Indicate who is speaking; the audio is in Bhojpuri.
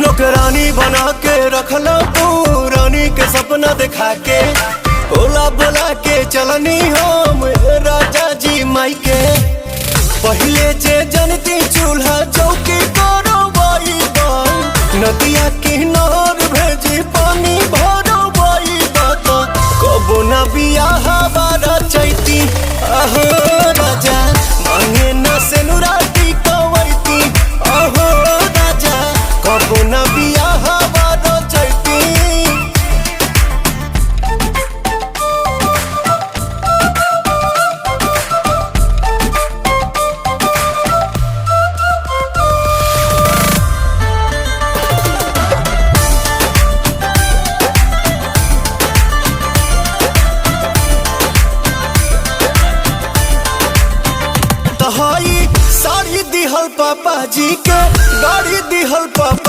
Speaker 1: नौकरानी बना के रखला तू रानी के सपना दिखा के बोला बोला के चलनी हम राजा जी माई के पहले जे जनती चूल्हा चौकी करो बाई नदिया किनार भेजी पानी भरो बाई कबो न बियाह बारा चैती अहो राजा मांगे न सेनुराटी कवैती अहो राजा कबो न बियाह बारा चैती। साड़ी दिहल पापा जी के गाड़ी दिहल पापा